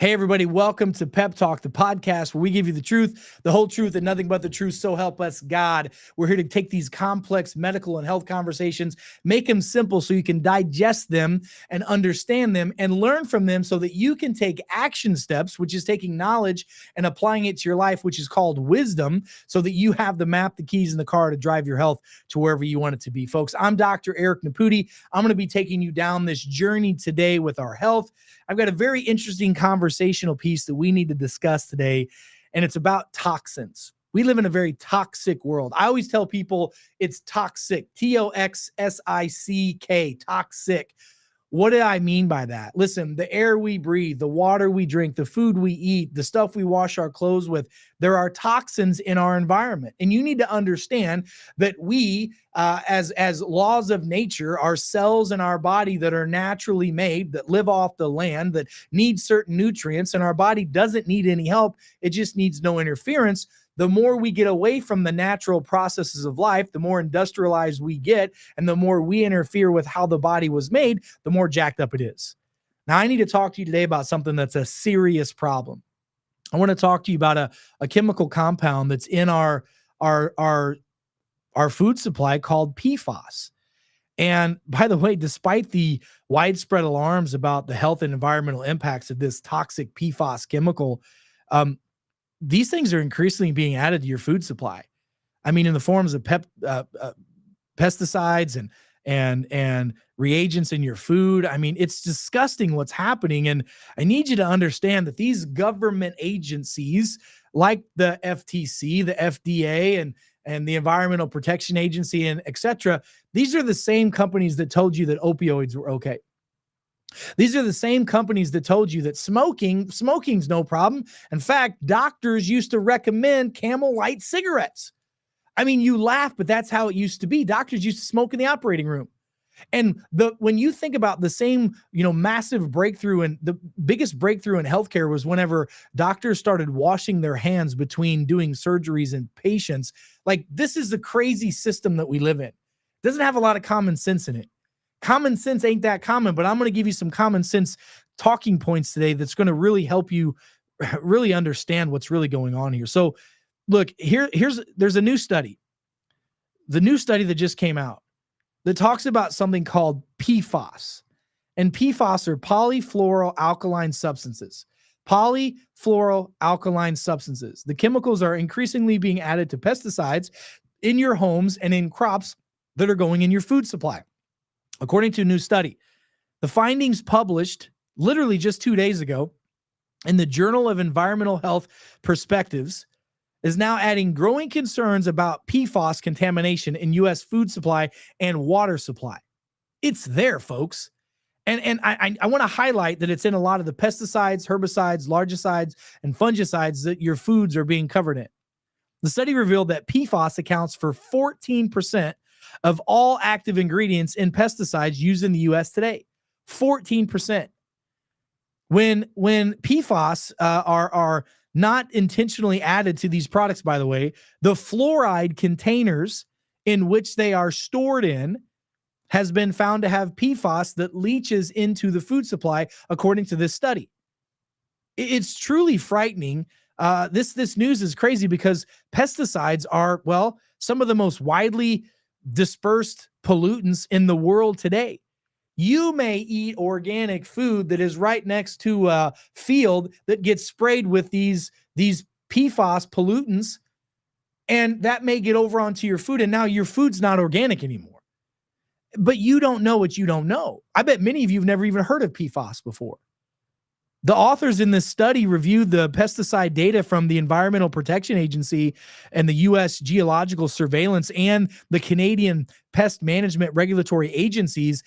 Hey, everybody, welcome to PEP Talk, the podcast where we give you the truth, the whole truth, and nothing but the truth. So help us God. We're here to take these complex medical and health conversations, make them simple so you can digest them and understand them and learn from them so that you can take action steps, which is taking knowledge and applying it to your life, which is called wisdom, so that you have the map, the keys in the car to drive your health to wherever you want it to be. Folks, I'm Dr. Eric Naputi. I'm going to be taking you down this journey today with our health. I've got a very interesting conversational piece that we need to discuss today, and it's about toxins. We live in a very toxic world. I always tell people it's toxic, Toxick, toxic. What do I mean by that? Listen, the air we breathe, the water we drink, the food we eat, the stuff we wash our clothes with, there are toxins in our environment. And you need to understand that we, as laws of nature, are cells in our body that are naturally made, that live off the land, that need certain nutrients, and our body doesn't need any help. It just needs no interference. The more we get away from the natural processes of life, the more industrialized we get, and the more we interfere with how the body was made, the more jacked up it is. Now, I need to talk to you today about something that's a serious problem. I want to talk to you about a chemical compound that's in our food supply called PFAS. And by the way, despite the widespread alarms about the health and environmental impacts of this toxic PFAS chemical, these things are increasingly being added to your food supply. I mean, in the forms of pesticides and reagents in your food. I mean, it's disgusting what's happening. And I need you to understand that these government agencies like the FTC, the FDA, and the Environmental Protection Agency, and et cetera, these are the same companies that told you that opioids were okay. These are the same companies that told you that smoking's no problem. In fact, doctors used to recommend Camel Light cigarettes. I mean, you laugh, but that's how it used to be. Doctors used to smoke in the operating room. And when you think about the same, massive breakthrough, and the biggest breakthrough in healthcare was whenever doctors started washing their hands between doing surgeries and patients. Like, this is the crazy system that we live in. It doesn't have a lot of common sense in it. Common sense ain't that common, but I'm going to give you some common sense talking points today that's going to really help you really understand what's really going on here. So look, there's a new study. The new study that just came out that talks about something called PFAS. And PFAS are polyfluoroalkyl substances. Polyfluoroalkyl substances. The chemicals are increasingly being added to pesticides in your homes and in crops that are going in your food supply. According to a new study, the findings published literally just 2 days ago in the Journal of Environmental Health Perspectives is now adding growing concerns about PFAS contamination in U.S. food supply and water supply. It's there, folks. And I want to highlight that it's in a lot of the pesticides, herbicides, largicides, and fungicides that your foods are being covered in. The study revealed that PFAS accounts for 14% of all active ingredients in pesticides used in the U.S. today. 14%. When PFAS are not intentionally added to these products, by the way, the fluoride containers in which they are stored in has been found to have PFAS that leaches into the food supply, according to this study. It's truly frightening. This news is crazy because pesticides are, some of the most widely dispersed pollutants in the world today. You may eat organic food that is right next to a field that gets sprayed with these PFAS pollutants, and that may get over onto your food, and now your food's not organic anymore. But you don't know what you don't know. I bet many of you have never even heard of PFAS before. The authors in this study reviewed the pesticide data from the Environmental Protection Agency and the U.S. Geological Surveillance and the Canadian Pest Management Regulatory Agencies,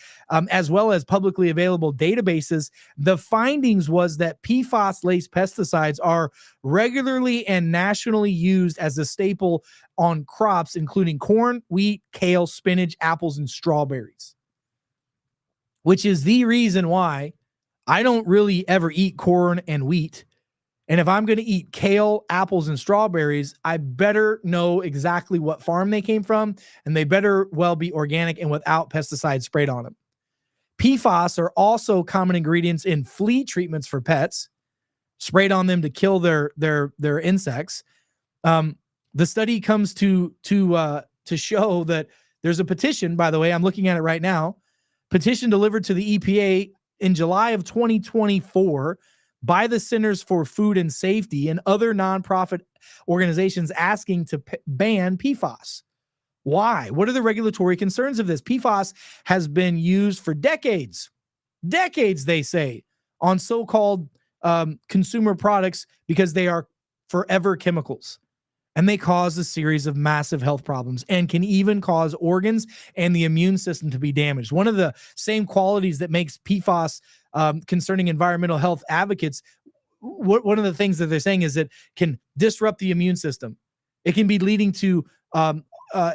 as well as publicly available databases. The findings was that PFAS-laced pesticides are regularly and nationally used as a staple on crops, including corn, wheat, kale, spinach, apples, and strawberries, which is the reason why I don't really ever eat corn and wheat. And if I'm going to eat kale, apples, and strawberries, I better know exactly what farm they came from, and they better well be organic and without pesticides sprayed on them. PFAS are also common ingredients in flea treatments for pets. sprayed on them to kill their insects. The study comes to show that there's a petition, by the way, I'm looking at it right now, petition delivered to the EPA in July of 2024 by the Centers for Food and Safety and other nonprofit organizations asking to ban PFAS. Why? What are the regulatory concerns of this? PFAS has been used for decades, they say, on so-called consumer products because they are forever chemicals. And they cause a series of massive health problems and can even cause organs and the immune system to be damaged. One of the same qualities that makes PFAS concerning environmental health advocates, one of the things that they're saying is it can disrupt the immune system. It can be leading to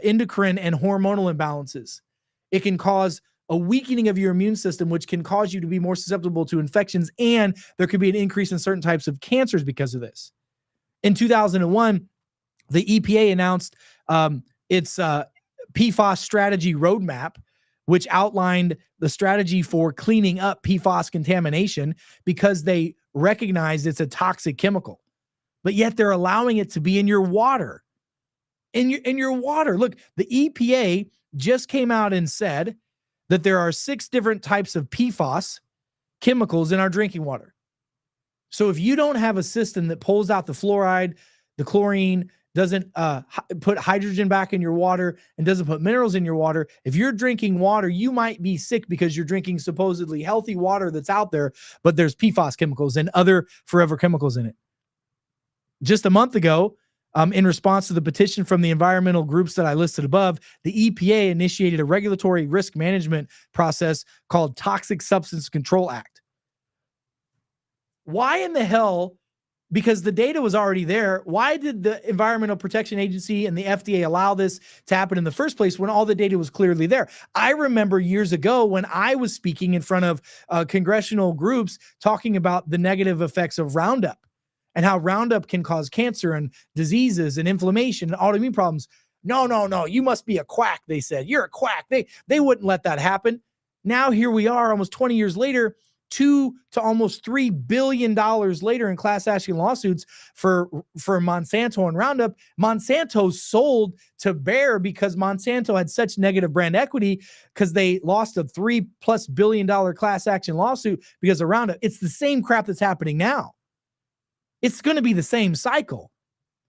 endocrine and hormonal imbalances. It can cause a weakening of your immune system, which can cause you to be more susceptible to infections, and there could be an increase in certain types of cancers because of this. In 2001, the EPA announced its PFAS strategy roadmap, which outlined the strategy for cleaning up PFAS contamination because they recognized it's a toxic chemical. But yet they're allowing it to be in your water. In your water. Look, the EPA just came out and said that there are 6 different types of PFAS chemicals in our drinking water. So if you don't have a system that pulls out the fluoride, the chlorine, doesn't put hydrogen back in your water, and doesn't put minerals in your water, if you're drinking water, you might be sick because you're drinking supposedly healthy water that's out there, but there's PFAS chemicals and other forever chemicals in it. Just a month ago, in response to the petition from the environmental groups that I listed above, the EPA initiated a regulatory risk management process called Toxic Substance Control Act. Why in the hell? Because the data was already there. Why did the Environmental Protection Agency and the FDA allow this to happen in the first place when all the data was clearly there? I remember years ago when I was speaking in front of congressional groups talking about the negative effects of Roundup and how Roundup can cause cancer and diseases and inflammation and autoimmune problems. No, you must be a quack, they said. You're a quack. They wouldn't let that happen. Now here we are almost 20 years later, $2 to almost $3 billion later in class action lawsuits for Monsanto and Roundup. Monsanto sold to Bayer because Monsanto had such negative brand equity because they lost a $3+ billion class action lawsuit because of Roundup. It's the same crap that's happening now. It's going to be the same cycle.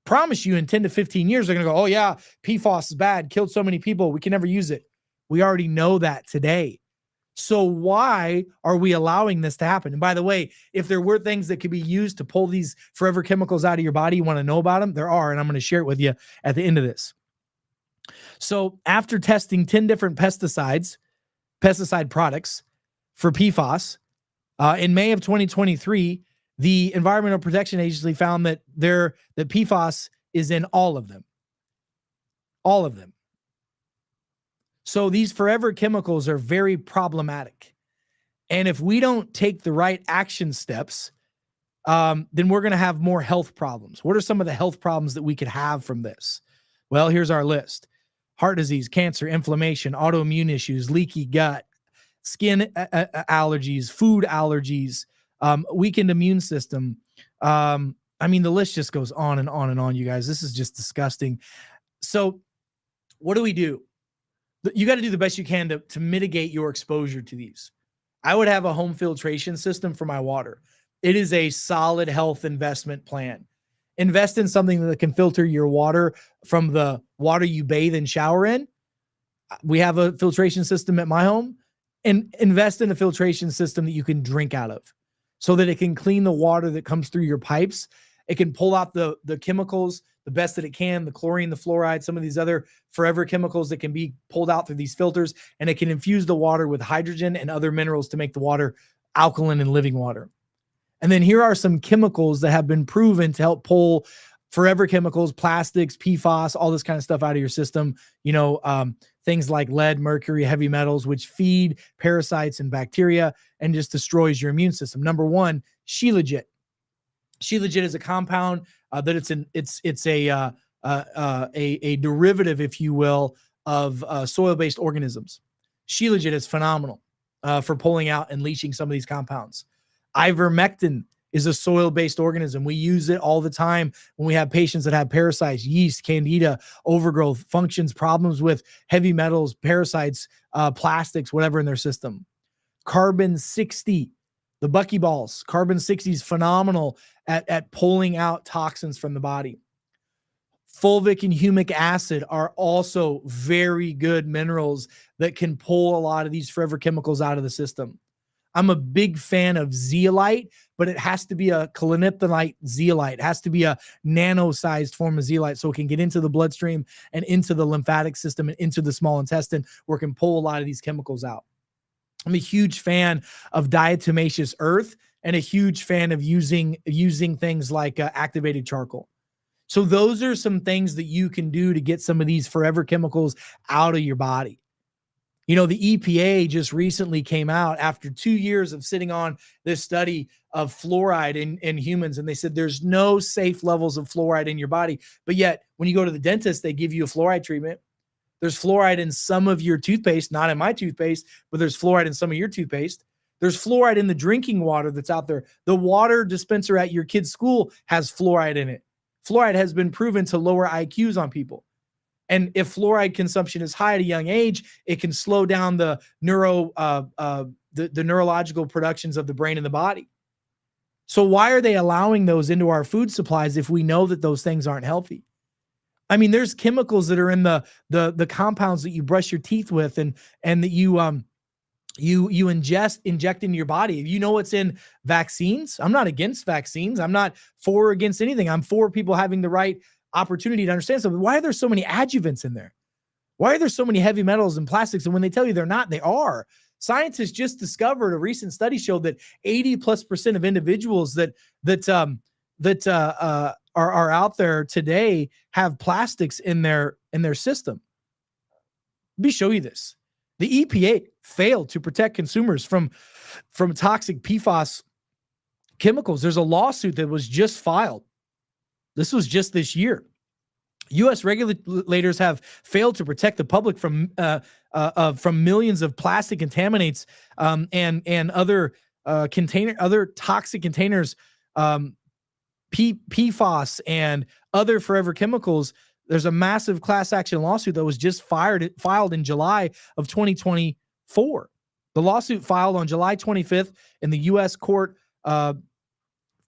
Promise you in 10 to 15 years, they're going to go, oh yeah, PFAS is bad, killed so many people, we can never use it. We already know that today. So why are we allowing this to happen? And by the way, if there were things that could be used to pull these forever chemicals out of your body, you want to know about them? There are, and I'm going to share it with you at the end of this. So after testing 10 different pesticide products for PFAS, in May of 2023, the Environmental Protection Agency found that PFAS is in all of them. All of them. So these forever chemicals are very problematic. And if we don't take the right action steps, then we're going to have more health problems. What are some of the health problems that we could have from this? Well, here's our list. Heart disease, cancer, inflammation, autoimmune issues, leaky gut, skin allergies, food allergies, weakened immune system. I mean, the list just goes on and on and on, you guys. This is just disgusting. So what do? You got to do the best you can to mitigate your exposure to these. I would have a home filtration system for my water. It is a solid health investment plan. Invest in something that can filter your water from the water you bathe and shower in. We have a filtration system at my home. And invest in a filtration system that you can drink out of so that it can clean the water that comes through your pipes. It can pull out the chemicals the best that it can, the chlorine, the fluoride, some of these other forever chemicals that can be pulled out through these filters, and it can infuse the water with hydrogen and other minerals to make the water alkaline and living water. And then here are some chemicals that have been proven to help pull forever chemicals, plastics, PFAS, all this kind of stuff out of your system. You know, things like lead, mercury, heavy metals, which feed parasites and bacteria and just destroys your immune system. Number one, Shilajit. Shilajit is a compound that it's a derivative, if you will, of soil-based organisms. Shilajit is phenomenal for pulling out and leaching some of these compounds. Ivermectin is a soil-based organism. We use it all the time when we have patients that have parasites, yeast, candida, overgrowth, functions, problems with heavy metals, parasites, plastics, whatever in their system. Carbon 60, the buckyballs. Carbon 60 is phenomenal at pulling out toxins from the body. Fulvic and humic acid are also very good minerals that can pull a lot of these forever chemicals out of the system. I'm a big fan of zeolite, but it has to be a kaliniptonite zeolite. It has to be a nano-sized form of zeolite so it can get into the bloodstream and into the lymphatic system and into the small intestine where it can pull a lot of these chemicals out. I'm a huge fan of diatomaceous earth and a huge fan of using things like activated charcoal. So those are some things that you can do to get some of these forever chemicals out of your body. You know, the EPA just recently came out after 2 years of sitting on this study of fluoride in humans, and they said there's no safe levels of fluoride in your body. But yet, when you go to the dentist, they give you a fluoride treatment. There's fluoride in some of your toothpaste, not in my toothpaste, but there's fluoride in some of your toothpaste. There's fluoride in the drinking water that's out there. The water dispenser at your kid's school has fluoride in it. Fluoride has been proven to lower IQs on people. And if fluoride consumption is high at a young age, it can slow down the neurological productions of the brain and the body. So why are they allowing those into our food supplies if we know that those things aren't healthy? I mean, there's chemicals that are in the compounds that you brush your teeth with and that you inject into your body. You know what's in vaccines? I'm not against vaccines. I'm not for or against anything. I'm for people having the right opportunity to understand something. Why are there so many adjuvants in there? Why are there so many heavy metals and plastics? And when they tell you they're not, they are. Scientists just discovered, a recent study showed that 80+% of individuals that are out there today have plastics in their system. Let me show you this. The EPA failed to protect consumers from toxic PFAS chemicals. There's a lawsuit that was just filed. This was just this year. U.S. regulators have failed to protect the public from millions of plastic contaminants and other toxic containers, PFAS and other forever chemicals. There's a massive class action lawsuit that was just filed in July of 2024. The lawsuit filed on July 25th in the U.S. Court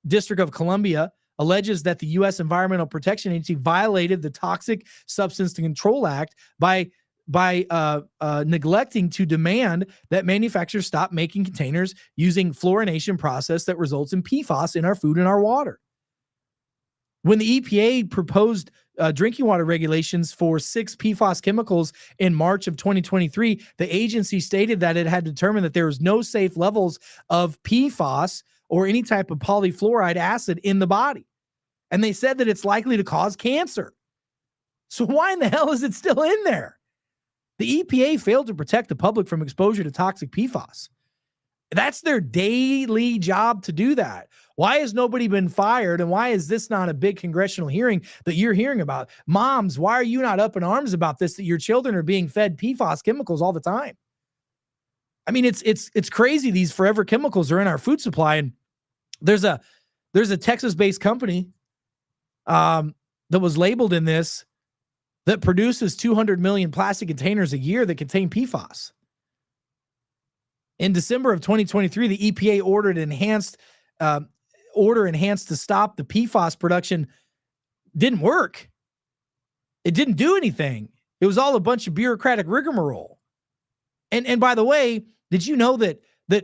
District of Columbia alleges that the U.S. Environmental Protection Agency violated the Toxic Substance Control Act by neglecting to demand that manufacturers stop making containers using fluorination process that results in PFAS in our food and our water. When the EPA proposed drinking water regulations for 6 PFAS chemicals in March of 2023, the agency stated that it had determined that there was no safe levels of PFAS or any type of polyfluoride acid in the body. And they said that it's likely to cause cancer. So why in the hell is it still in there? The EPA failed to protect the public from exposure to toxic PFAS. That's their daily job to do that. Why has nobody been fired? And why is this not a big congressional hearing that you're hearing about? Moms, why are you not up in arms about this, that your children are being fed PFAS chemicals all the time? I mean, it's crazy. These forever chemicals are in our food supply. And there's a Texas-based company that was labeled in this that produces 200 million plastic containers a year that contain PFAS. In December of 2023, the EPA ordered enhanced to stop the PFAS production. Didn't work. It didn't do anything. It was all a bunch of bureaucratic rigmarole. And by the way, did you know that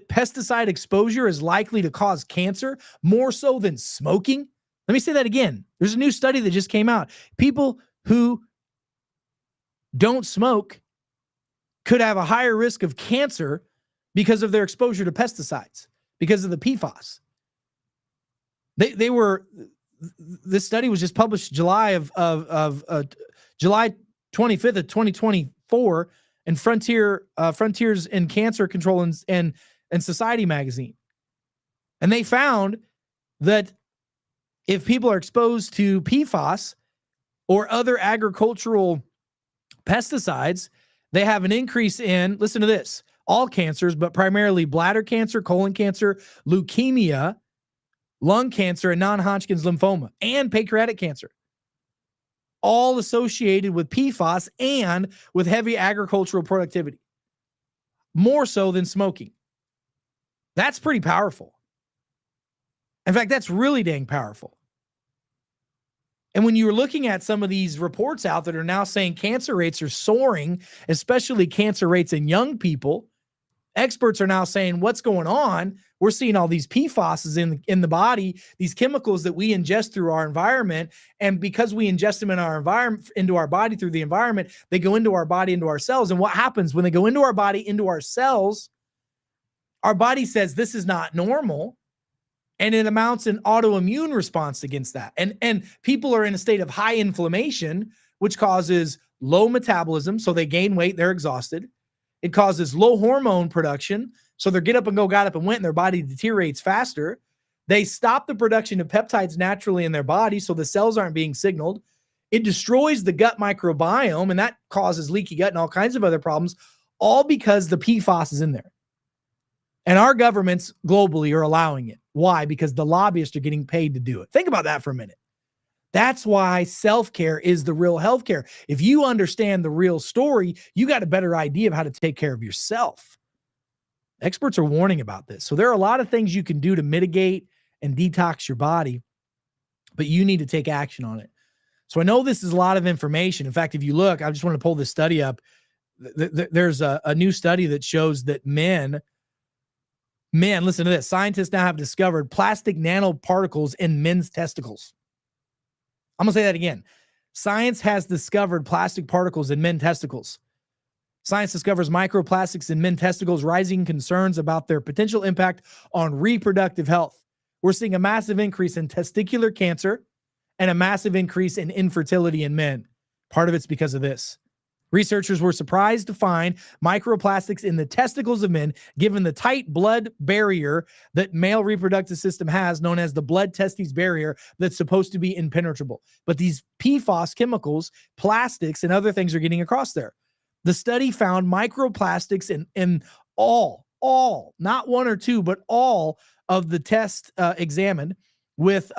pesticide exposure is likely to cause cancer more so than smoking? Let me say that again. There's a new study that just came out. People who don't smoke could have a higher risk of cancer because of their exposure to pesticides, because of the PFAS. This study was just published July July 25th of 2024 in Frontiers in Cancer Control and Society magazine. And they found that if people are exposed to PFAS or other agricultural pesticides, they have an increase in, listen to this, all cancers, but primarily bladder cancer, colon cancer, leukemia, lung cancer, and non-Hodgkin's lymphoma, and pancreatic cancer, all associated with PFAS and with heavy agricultural productivity, more so than smoking. That's pretty powerful. In fact, that's really dang powerful. And when you're looking at some of these reports out that are now saying cancer rates are soaring, especially cancer rates in young people, experts are now saying, what's going on? We're seeing all these PFAS in the body, these chemicals that we ingest through our environment. And because we ingest them in our environment, into our body through the environment, they go into our body, into our cells. And what happens when they go into our body, into our cells, our body says this is not normal. And it amounts an autoimmune response against that. And people are in a state of high inflammation, which causes low metabolism. So they gain weight, they're exhausted. It causes low hormone production. So they're got up and went, and their body deteriorates faster. They stop the production of peptides naturally in their body, so the cells aren't being signaled. It destroys the gut microbiome, and that causes leaky gut and all kinds of other problems, all because the PFAS is in there. And our governments globally are allowing it. Why? Because the lobbyists are getting paid to do it. Think about that for a minute. That's why self-care is the real healthcare. If you understand the real story, you got a better idea of how to take care of yourself. Experts are warning about this. So there are a lot of things you can do to mitigate and detox your body, but you need to take action on it. So I know this is a lot of information. In fact, if you look, I just want to pull this study up. There's a new study that shows that men, listen to this. Scientists now have discovered plastic nanoparticles in men's testicles. I'm going to say that again. Science has discovered plastic particles in men's testicles. Science discovers microplastics in men's testicles, rising concerns about their potential impact on reproductive health. We're seeing a massive increase in testicular cancer and a massive increase in infertility in men. Part of it's because of this. Researchers were surprised to find microplastics in the testicles of men, given the tight blood barrier that male reproductive system has, known as the blood-testes barrier, that's supposed to be impenetrable. But these PFAS chemicals, plastics, and other things are getting across there. The study found microplastics in all, not one or two, but all of the tests examined, with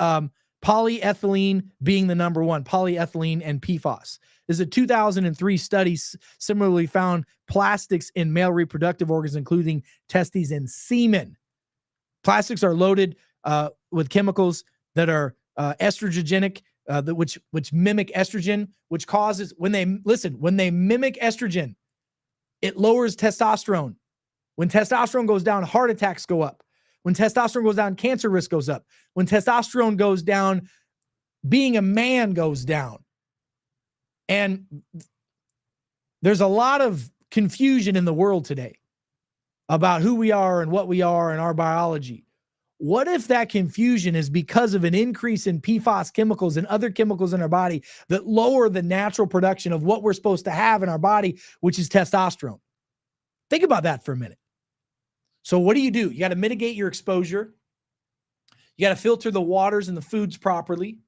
polyethylene being the number one, polyethylene and PFAS. There's a 2003 study similarly found plastics in male reproductive organs, including testes and semen. Plastics are loaded with chemicals that are estrogenic, which mimic estrogen, which causes, when they mimic estrogen, it lowers testosterone. When testosterone goes down, heart attacks go up. When testosterone goes down, cancer risk goes up. When testosterone goes down, being a man goes down. And there's a lot of confusion in the world today about who we are and what we are and our biology. What if that confusion is because of an increase in PFAS chemicals and other chemicals in our body that lower the natural production of what we're supposed to have in our body, which is testosterone? Think about that for a minute. So what do? You got to mitigate your exposure. You got to filter the waters and the foods properly.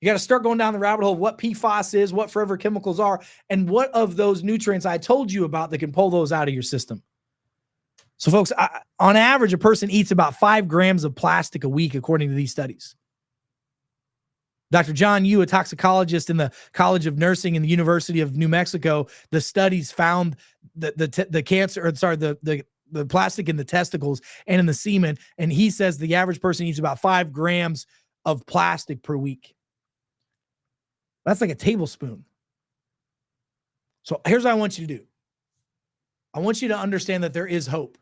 You got to start going down the rabbit hole of what PFAS is, what forever chemicals are, and what of those nutrients I told you about that can pull those out of your system. So folks, on average, a person eats about 5 grams of plastic a week, according to these studies. Dr. John Yu, a toxicologist in the College of Nursing in the University of New Mexico, the studies found that the plastic in the testicles and in the semen, and he says the average person eats about 5 grams of plastic per week. That's like a tablespoon. So here's what I want you to do. I want you to understand that there is hope,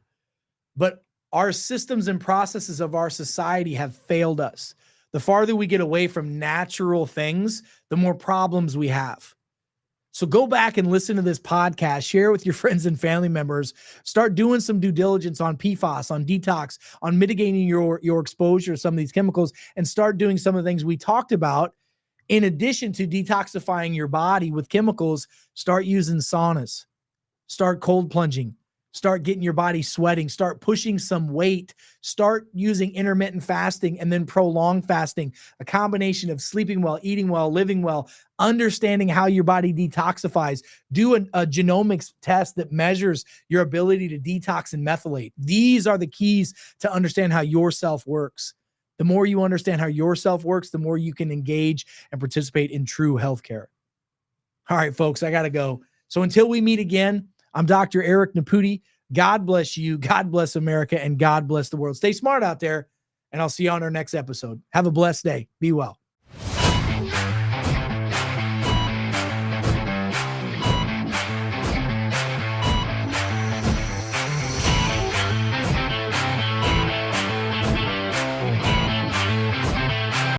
but our systems and processes of our society have failed us. The farther we get away from natural things, the more problems we have. So go back and listen to this podcast, share with your friends and family members, start doing some due diligence on PFAS, on detox, on mitigating your exposure to some of these chemicals, and start doing some of the things we talked about. In addition to detoxifying your body with chemicals, start using saunas, start cold plunging, start getting your body sweating, start pushing some weight, start using intermittent fasting and then prolonged fasting, a combination of sleeping well, eating well, living well, understanding how your body detoxifies. Do a genomics test that measures your ability to detox and methylate. These are the keys to understand how your self works. The more you understand how yourself works, the more you can engage and participate in true healthcare. All right, folks, I got to go. So until we meet again, I'm Dr. Eric Naputi. God bless you. God bless America, and God bless the world. Stay smart out there, and I'll see you on our next episode. Have a blessed day. Be well.